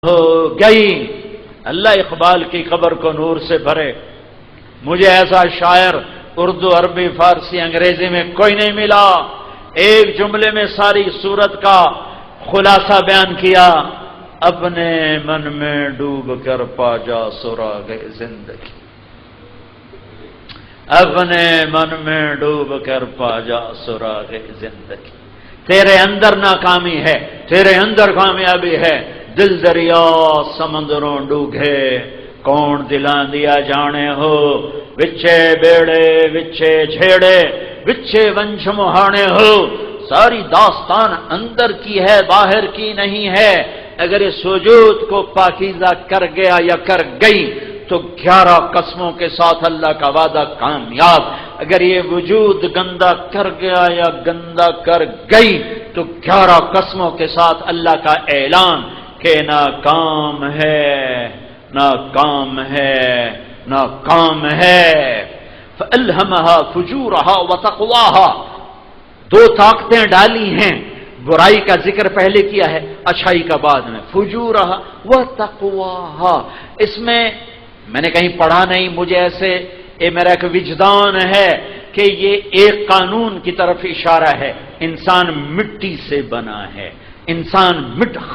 ہو گئی۔ اللہ اقبال کی قبر کو نور سے بھرے۔ مجھے ایسا شاعر اردو، عربی، فارسی، انگریزی میں کوئی نہیں ملا، ایک جملے میں ساری صورت کا خلاصہ بیان کیا۔ اپنے من میں ڈوب کر پا جا سراغ زندگی، اپنے من میں ڈوب کر پا جا سراغ زندگی۔ تیرے اندر ناکامی ہے، تیرے اندر کامیابی ہے، دل دریا سمندروں ڈوگے، کون دلان دیا جانے ہو، وچے بیڑے وچے جھیڑے، وچے ونش مہانے ہو۔ ساری داستان اندر کی ہے، باہر کی نہیں ہے۔ اگر اس وجود کو پاکیزہ کر گیا یا کر گئی تو 11 قسموں کے ساتھ اللہ کا وعدہ کامیاب۔ اگر یہ وجود گندا کر گیا یا گندا کر گئی تو 11 قسموں کے ساتھ اللہ کا اعلان کہ ناکام ہے، ناکام ہے، ناکام ہے۔ فَأَلْهَمَهَا فُجُورَهَا وَتَقْوَاهَا، 2 طاقتیں ڈالی ہیں۔ برائی کا ذکر پہلے کیا ہے، اچھائی کا بعد میں۔ فجورہا وتقواہا، اس میں نے کہیں پڑھا نہیں، مجھے ایسے میرا ایک وجدان ہے کہ یہ ایک قانون کی طرف اشارہ ہے۔ انسان مٹی سے بنا ہے، انسان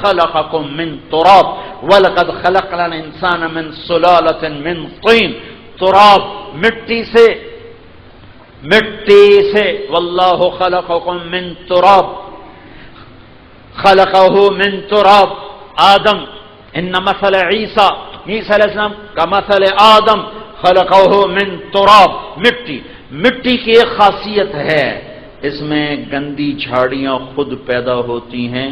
خلقکم من تراب وَلَقَدْ خَلَقْنَا الْإِنسَانَ مِنْ سُلَالَةٍ مِنْ طِينٍ، تراب مٹی سے، واللہ خلقکم من تراب، خلقہ من تراب آدم، ان مثل عیسیٰ علیہ السلام کا مثل آدم خلقہ من تراب، مٹی کی ایک خاصیت ہے، اس میں گندی جھاڑیاں خود پیدا ہوتی ہیں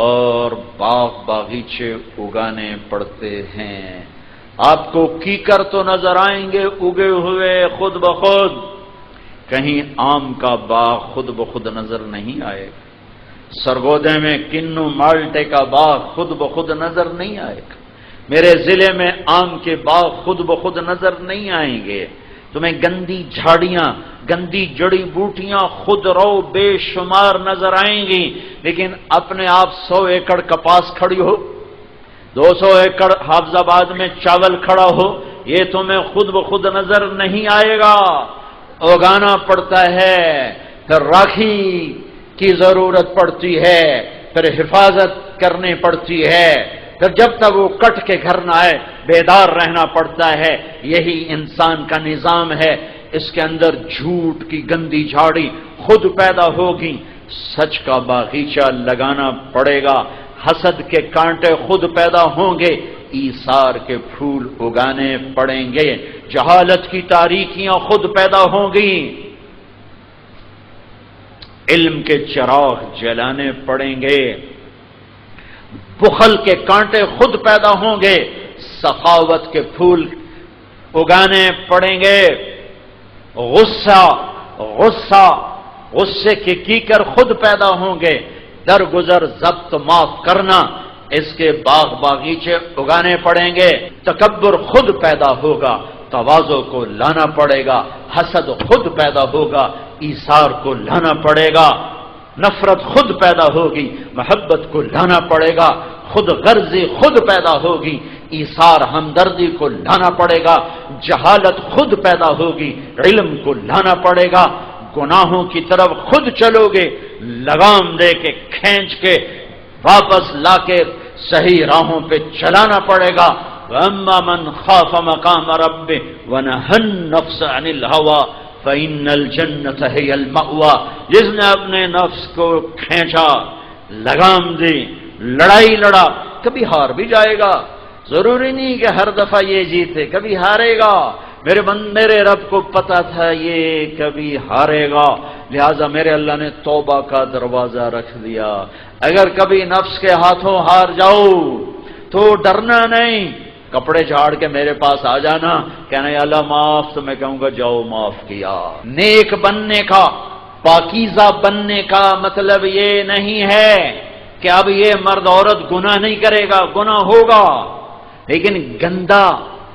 اور باغیچے اگانے پڑتے ہیں۔ آپ کو کیکر تو نظر آئیں گے اگے ہوئے خود بخود، کہیں آم کا باغ خود بخود نظر نہیں آئے گا، سرگودے میں کنو مالٹے کا باغ خود بخود نظر نہیں آئے گا، میرے ضلع میں آم کے باغ خود بخود نظر نہیں آئیں گے۔ تمہیں گندی جھاڑیاں، گندی جڑی بوٹیاں خود رو بے شمار نظر آئیں گی، لیکن اپنے آپ 100 ایکڑ کپاس کھڑی ہو، 200 ایکڑ حافظ آباد میں چاول کھڑا ہو، یہ تمہیں خود بخود نظر نہیں آئے گا، اگانا پڑتا ہے، پھر راکھی کی ضرورت پڑتی ہے، پھر حفاظت کرنی پڑتی ہے، پھر جب تک وہ کٹ کے گھر نہ آئے بیدار رہنا پڑتا ہے۔ یہی انسان کا نظام ہے، اس کے اندر جھوٹ کی گندی جھاڑی خود پیدا ہوگی، سچ کا باغیچہ لگانا پڑے گا، حسد کے کانٹے خود پیدا ہوں گے، ایثار کے پھول اگانے پڑیں گے، جہالت کی تاریکیاں خود پیدا ہوں گی، علم کے چراغ جلانے پڑیں گے، بخل کے کانٹے خود پیدا ہوں گے، سخاوت کے پھول اگانے پڑیں گے، غصے کے کیکر خود پیدا ہوں گے، درگزر ضبط معاف کرنا، اس کے باغیچے اگانے پڑیں گے، تکبر خود پیدا ہوگا، تواضع کو لانا پڑے گا، حسد خود پیدا ہوگا، ایثار کو لانا پڑے گا، نفرت خود پیدا ہوگی، محبت کو لانا پڑے گا، خود غرضی خود پیدا ہوگی، ایثار ہمدردی کو لانا پڑے گا، جہالت خود پیدا ہوگی، علم کو لانا پڑے گا، گناہوں کی طرف خود چلو گے، لگام دے کے کھینچ کے واپس لا کے صحیح راہوں پہ چلانا پڑے گا۔ وَأَمَّا مَنْ خَافَ مَقَامَ رَبِّهِ وَنَهَى النَّفْسَ عَنِ الْهَوَىٰ فَإِنَّ الْجَنَّةَ هِيَ الْمَأْوَىٰ، جس نے اپنے نفس کو کھینچا، لگام دی، لڑائی لڑا، کبھی ہار بھی جائے گا، ضروری نہیں کہ ہر دفعہ یہ جیتے، کبھی ہارے گا، میرے رب کو پتا تھا یہ کبھی ہارے گا، لہذا میرے اللہ نے توبہ کا دروازہ رکھ دیا۔ اگر کبھی نفس کے ہاتھوں ہار جاؤ تو ڈرنا نہیں، کپڑے جھاڑ کے میرے پاس آ جانا، کہنا یا اللہ معاف، تو میں کہوں گا جاؤ معاف کیا۔ نیک بننے کا، پاکیزہ بننے کا مطلب یہ نہیں ہے کہ اب یہ مرد عورت گناہ نہیں کرے گا، گناہ ہوگا، لیکن گندا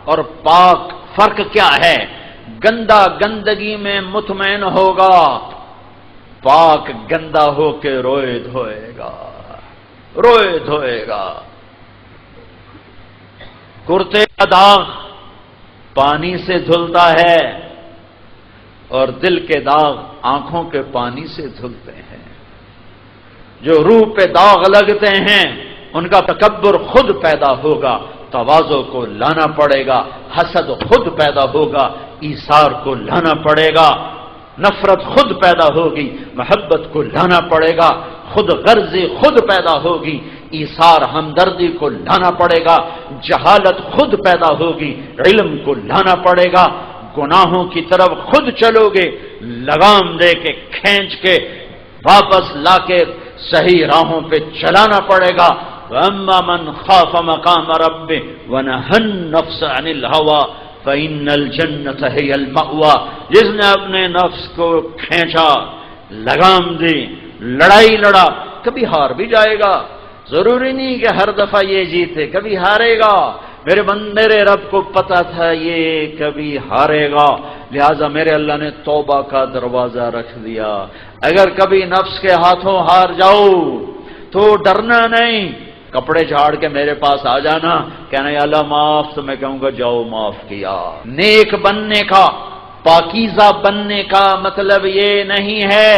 اور پاک فرق کیا ہے؟ گندا گندگی میں مطمئن ہوگا، پاک گندا ہو کے روئے دھوئے گا، کرتے کا داغ پانی سے دھلتا ہے اور دل کے داغ آنکھوں کے پانی سے دھلتے ہیں۔ جو روح پہ داغ لگتے ہیں ان کا تکبر خود پیدا ہوگا، تواضع کو لانا پڑے گا، حسد خود پیدا ہوگا، ایثار کو لانا پڑے گا، نفرت خود پیدا ہوگی، محبت کو لانا پڑے گا، خود غرضی خود پیدا ہوگی، ایثار ہمدردی کو لانا پڑے گا، جہالت خود پیدا ہوگی، علم کو لانا پڑے گا، گناہوں کی طرف خود چلو گے، لگام دے کے کھینچ کے واپس لا کے صحیح راہوں پہ چلانا پڑے گا۔ وَأَمَّا مَنْ خَافَ مَقَامَ رَبِّهِ وَنَهَى النَّفْسَ عَنِ الْهَوَىٰ فَإِنَّ الْجَنَّةَ هِيَ الْمَأْوَىٰ، جس نے اپنے نفس کو کھینچا، لگام دی، لڑائی لڑا، کبھی ہار بھی جائے گا، ضروری نہیں کہ ہر دفعہ یہ جیتے، کبھی ہارے گا۔ میرے رب کو پتا تھا یہ کبھی ہارے گا، لہذا میرے اللہ نے توبہ کا دروازہ رکھ دیا۔ اگر کبھی نفس کے ہاتھوں ہار جاؤ تو ڈرنا نہیں، کپڑے جھاڑ کے میرے پاس آ جانا، کہنا یا اللہ معاف، تو میں کہوں گا جاؤ معاف کیا۔ نیک بننے کا، پاکیزہ بننے کا مطلب یہ نہیں ہے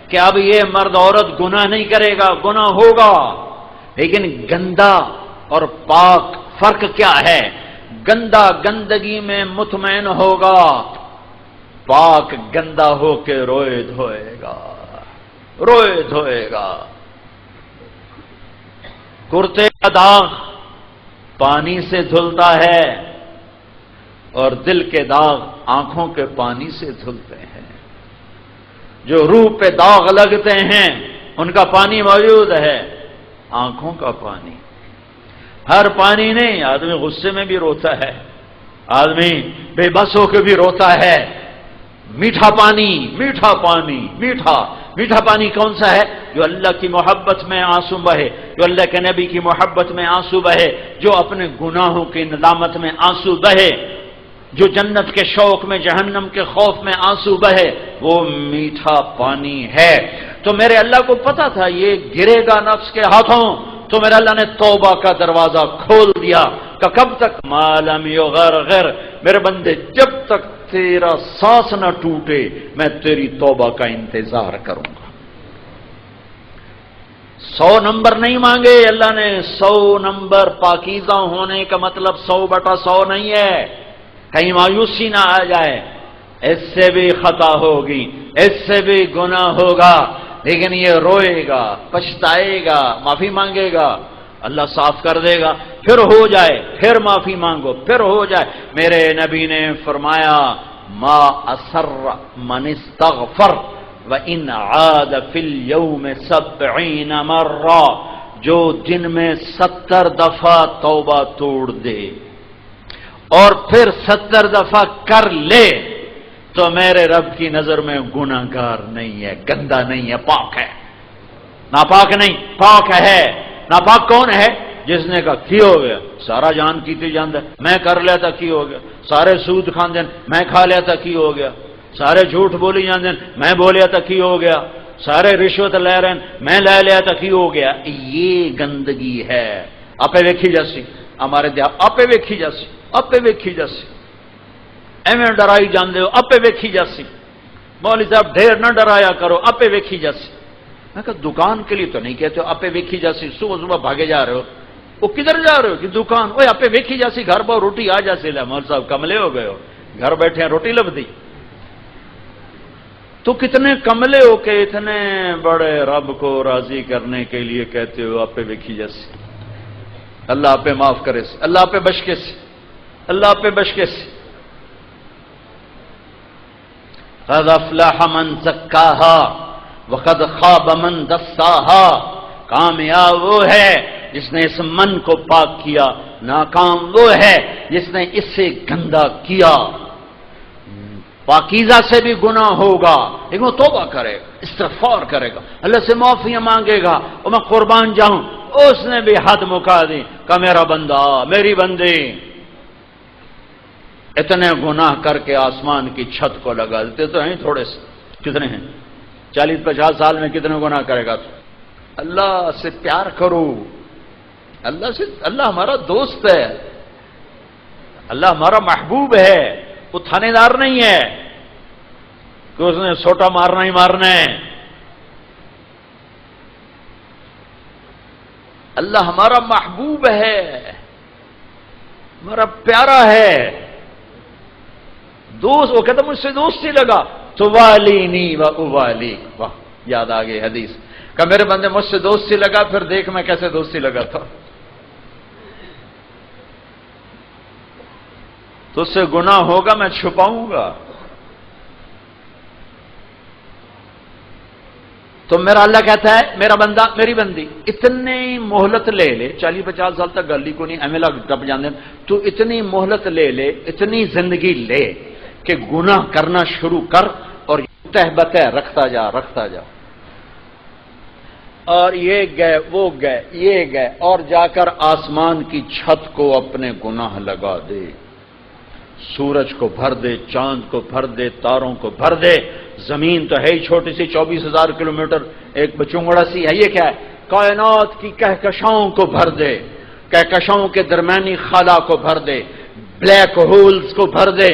کہ اب یہ مرد عورت گناہ نہیں کرے گا، گناہ ہوگا، لیکن گندا اور پاک فرق کیا ہے؟ گندا گندگی میں مطمئن ہوگا، پاک گندا ہو کے روئے دھوئے گا، روئے دھوئے گا۔ کرتے کا داغ پانی سے دھلتا ہے اور دل کے داغ آنکھوں کے پانی سے دھلتے ہیں۔ جو روح پہ داغ لگتے ہیں ان کا پانی موجود ہے، آنکھوں کا پانی۔ ہر پانی نہیں، آدمی غصے میں بھی روتا ہے، آدمی بے بس ہو کے بھی روتا ہے۔ میٹھا پانی، میٹھا پانی، میٹھا میٹھا پانی کون سا ہے؟ جو اللہ کی محبت میں آنسو بہے، جو اللہ کے نبی کی محبت میں آنسو بہے، جو اپنے گناہوں کی ندامت میں آنسو بہے، جو جنت کے شوق میں، جہنم کے خوف میں آنسو بہے، وہ میٹھا پانی ہے۔ تو میرے اللہ کو پتا تھا یہ گرے گا نفس کے ہاتھوں، تو میرے اللہ نے توبہ کا دروازہ کھول دیا کہ کب تک؟ ما لم یغرغر، میرے بندے جب تک تیرا سانس نہ ٹوٹے میں تیری توبہ کا انتظار کروں گا۔ 100 نمبر نہیں مانگے اللہ نے، 100 نمبر پاکیزہ ہونے کا مطلب 100/100 نہیں ہے، کہیں مایوسی نہ آ جائے، اس سے بھی خطا ہوگی، اس سے بھی گناہ ہوگا، لیکن یہ روئے گا، پچھتائے گا، معافی مانگے گا، اللہ صاف کر دے گا، پھر ہو جائے، پھر معافی مانگو، پھر ہو جائے۔ میرے نبی نے فرمایا ما اسر من استغفر وان عاد فی اليوم 70 مرہ، جو دن میں 70 دفعہ توبہ توڑ دے اور پھر 70 دفعہ کر لے تو میرے رب کی نظر میں گناہگار نہیں ہے، گندا نہیں ہے، پاک ہے۔ ناپاک نہیں، پاک ہے۔ ناپاک کون ہے؟ جس نے کہا کی ہو گیا، سارا جان کیتی جاندہ، میں کر لیا تھا کی ہو گیا، سارے سود کھان دین میں کھا لیا تھا کی ہو گیا، سارے جھوٹ بولی جاندے میں بولیا تھا کی ہو گیا، سارے رشوت لے رہے میں لے لیا تھا کی ہو گیا۔ یہ گندگی ہے۔ آپے ویکھی جاسی، ہمارے دیہات آپے ویکھی جاسی، آپے ویکھی جاسی، ایویں ڈرائی جاندے ہو، آپے ویکھی جاسی، مولوی صاحب ڈھیر نہ ڈرایا کرو، آپے ویکھی جاسی۔ میں کہا دکان کے لیے تو نہیں کہتے ہو، آپے ویکھی جاسی، صبح صبح بھاگے جا رہے ہو، وہ کدھر جا رہے ہو؟ کہ دکان، وہ آپے ویکھی جاسی، گھر پر روٹی آ جاسی، لے مول صاحب کملے ہو گئے ہو، گھر بیٹھے ہیں روٹی لب دی، تو کتنے کملے ہو کہ اتنے بڑے رب کو راضی کرنے کے لیے کہتے ہو آپے ویکھی جاسی۔ اللہ آپ پہ معاف کرے سے، اللہ آپ پہ بشکے سے، اللہ آپ پہ بشکے سے۔ قد افلح من زکاہا وقد خاب من دساہا، کامیاب وہ ہے جس نے اس من کو پاک کیا، ناکام وہ ہے جس نے اس سے گندا کیا۔ پاکیزہ سے بھی گناہ ہوگا لیکن وہ توبہ کرے گا، استغفار کرے گا، اللہ سے معافیاں مانگے گا، اور میں قربان جاؤں، اس نے بھی حد مکا دی کہ میرا بندہ، میری بندی اتنے گناہ کر کے آسمان کی چھت کو لگا دیتے تو ہیں تھوڑے سے، کتنے ہیں؟ 40-50 سال میں کتنے گناہ کرے گا تو؟ اللہ سے پیار کرو، اللہ سے، اللہ ہمارا دوست ہے، اللہ ہمارا محبوب ہے، وہ تھانے دار نہیں ہے کہ اس نے سوٹا مارنا ہی مارنا ہے. اللہ ہمارا محبوب ہے، ہمارا پیارا ہے دوست. وہ کہتا مجھ سے دوستی لگا تو والینی و اوالیک. واہ، یاد آ گئی حدیث کہ میرے بندے مجھ سے دوستی لگا، پھر دیکھ میں کیسے دوستی لگا تھا. تو اس سے گناہ ہوگا میں چھپاؤں گا. تو میرا اللہ کہتا ہے میرا بندہ میری بندی اتنی مہلت لے لے، 40-50 سال تک گلی کو نہیں ایملا ٹپ جانے، تو اتنی مہلت لے لے، اتنی زندگی لے کہ گناہ کرنا شروع کر اور تہبت رکھتا جا رکھتا جا. اور یہ گئے وہ گئے یہ گئے، اور جا کر آسمان کی چھت کو اپنے گناہ لگا دے، سورج کو بھر دے، چاند کو بھر دے، تاروں کو بھر دے. زمین تو ہے ہی چھوٹی سی، 24,000 کلومیٹر ایک بچونگڑا سی ہے. یہ کیا ہے؟ کائنات کی کہکشاؤں کو بھر دے، کہکشاؤں کے درمیانی خلا کو بھر دے، بلیک ہولز کو بھر دے،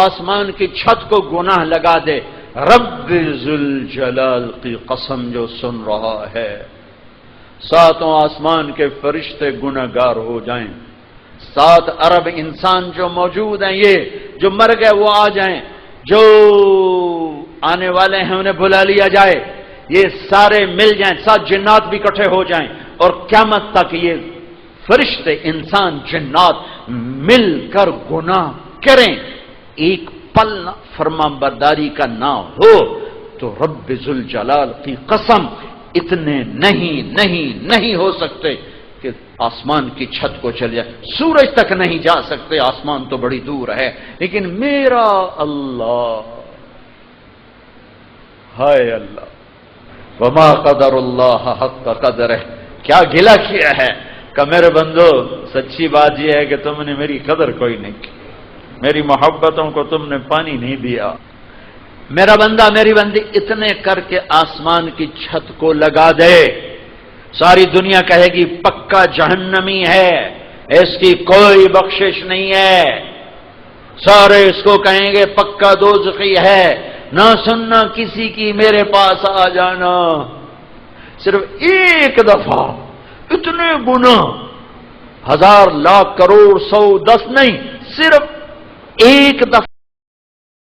آسمان کی چھت کو گناہ لگا دے. رب ذوالجلال کی قسم جو سن رہا ہے، ساتوں آسمان کے فرشتے گنہگار ہو جائیں، 7 ارب انسان جو موجود ہیں، یہ جو مر گئے وہ آ جائیں، جو آنے والے ہیں انہیں بلا لیا جائے، یہ سارے مل جائیں، 7 جنات بھی اکٹھے ہو جائیں، اور قیامت تک یہ فرشتے انسان جنات مل کر گناہ کریں، ایک پل نہ فرما برداری کا نہ ہو، تو رب ذوالجلال کی قسم اتنے نہیں ہو سکتے کہ آسمان کی چھت کو چل جائے. سورج تک نہیں جا سکتے، آسمان تو بڑی دور ہے، لیکن میرا اللہ، ہائے اللہ، وما قدر اللہ حق قدرہ. کیا گلہ کیا ہے کہ میرے بندو سچی بات یہ ہے کہ تم نے میری قدر کوئی نہیں کی، میری محبتوں کو تم نے پانی نہیں دیا. میرا بندہ میری بندی اتنے کر کے آسمان کی چھت کو لگا دے، ساری دنیا کہے گی پکا جہنمی ہے، اس کی کوئی بخشش نہیں ہے. سارے اس کو کہیں گے پکا دوزخی ہے، نہ سننا کسی کی، میرے پاس آ جانا. صرف ایک دفعہ اتنے گناہ، 1000 لاکھ کروڑ 100 10 نہیں، صرف ایک دفعہ